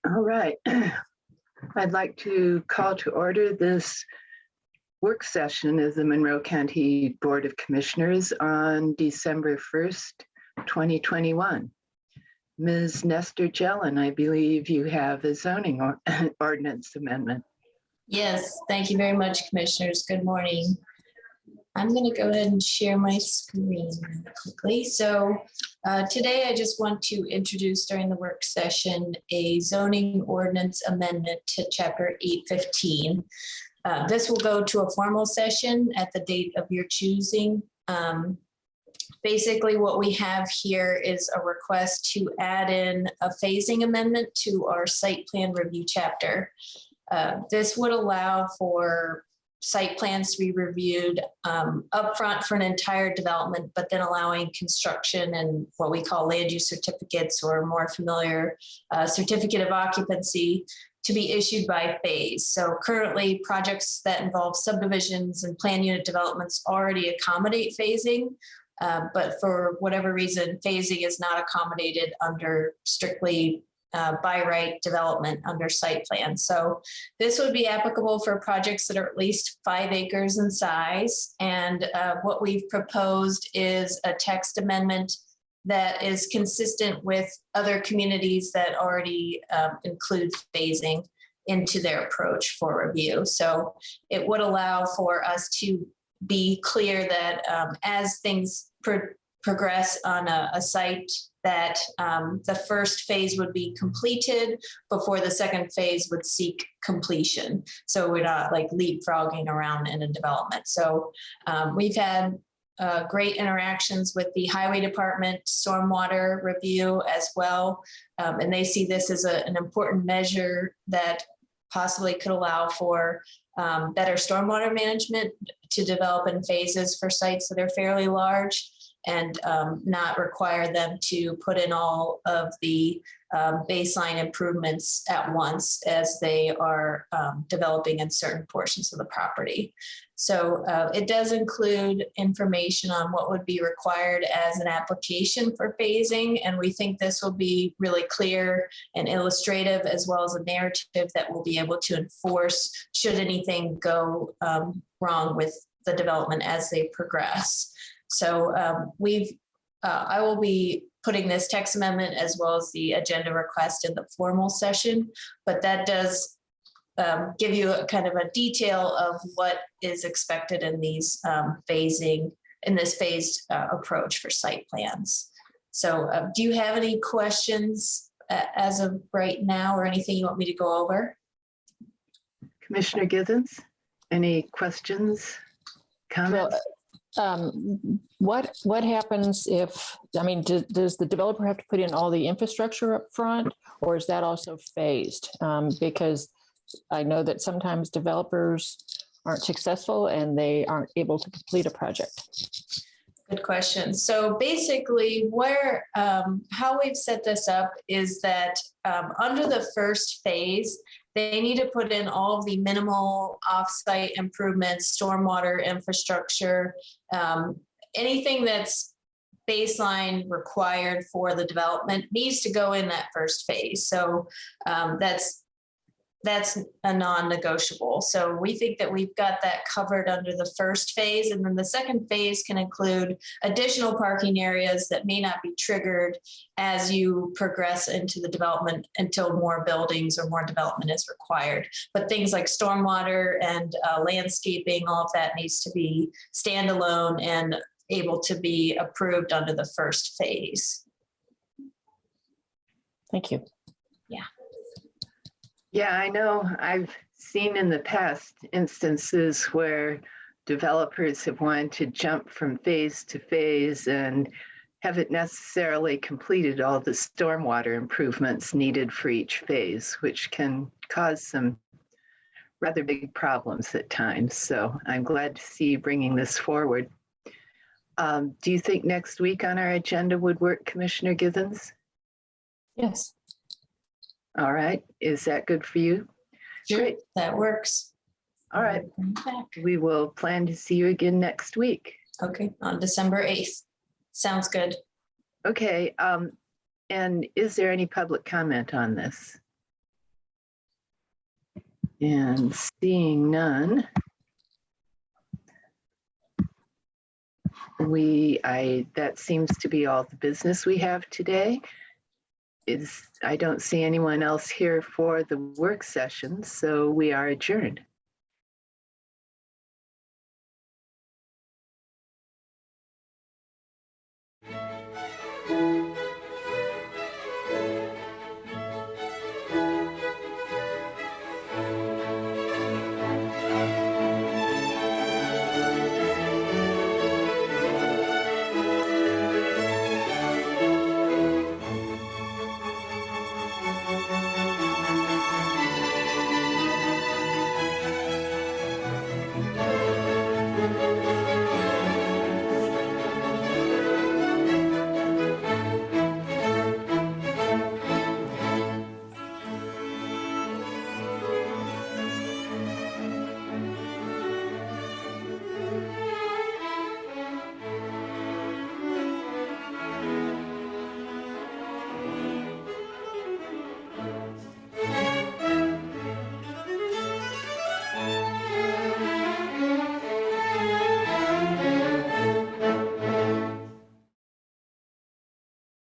All right. I'd like to call to order this work session of the Monroe County Board of Commissioners on December 1st, 2021. Ms. Nestor Jelen, I believe you have a zoning ordinance amendment. Yes, thank you very much, Commissioners. Good morning. I'm going to go ahead and share my screen quickly. So today I just want to introduce during the work session a zoning ordinance amendment to Chapter 815. This will go to a formal session at the date of your choosing. Basically, what we have here is a request to add in a phasing amendment to our site plan review chapter. This would allow for site plans to be reviewed upfront for an entire development, but then allowing construction and what we call land use certificates, or more familiar certificate of occupancy, to be issued by phase. So currently projects that involve subdivisions and plan unit developments already accommodate phasing, but for whatever reason, phasing is not accommodated under strictly by right development under site plan. So this would be applicable for projects that are at least 5 acres in size. And what we've proposed is a text amendment that is consistent with other communities that already include phasing into their approach for review. So it would allow for us to be clear that as things progress on a site, that the first phase would be completed before the second phase would seek completion. So we're not like leapfrogging around in a development. So we've had great interactions with the highway department, stormwater review as well. And they see this as an important measure that possibly could allow for better stormwater management to develop in phases for sites that are fairly large, and not require them to put in all of the baseline improvements at once as they are developing in certain portions of the property. So it does include information on what would be required as an application for phasing, and we think this will be really clear and illustrative, as well as a narrative that we'll be able to enforce should anything go wrong with the development as they progress. So I will be putting this text amendment as well as the agenda request in the formal session, but that does give you a kind of a detail of what is expected in these this phased approach for site plans. So do you have any questions as of right now, or anything you want me to go over? Commissioner Githens, any questions, comments? Well, what happens if, I mean, does the developer have to put in all the infrastructure up front, or is that also phased? Because I know that sometimes developers aren't successful and they aren't able to complete a project. Good question. So basically how we've set this up is that under the first phase, they need to put in all of the minimal offsite improvements, stormwater infrastructure, anything that's baseline required for the development needs to go in that first phase. So that's a non-negotiable. So we think that we've got that covered under the first phase. And then the second phase can include additional parking areas that may not be triggered as you progress into the development until more buildings or more development is required. But things like stormwater and landscaping, all of that needs to be standalone and able to be approved under the first phase. Thank you. Yeah. Yeah, I know I've seen in the past instances where developers have wanted to jump from phase to phase and haven't necessarily completed all the stormwater improvements needed for each phase, which can cause some rather big problems at times. So I'm glad to see you bringing this forward. Do you think next week on our agenda would work, Commissioner Githens? Yes. All right. Is that good for you? Sure, great. That works. All right. We will plan to see you again next week. Okay, on December 8th. Sounds good. Okay. And is there any public comment on this? And seeing none, that seems to be all the business we have today. I don't see anyone else here for the work session, so we are adjourned.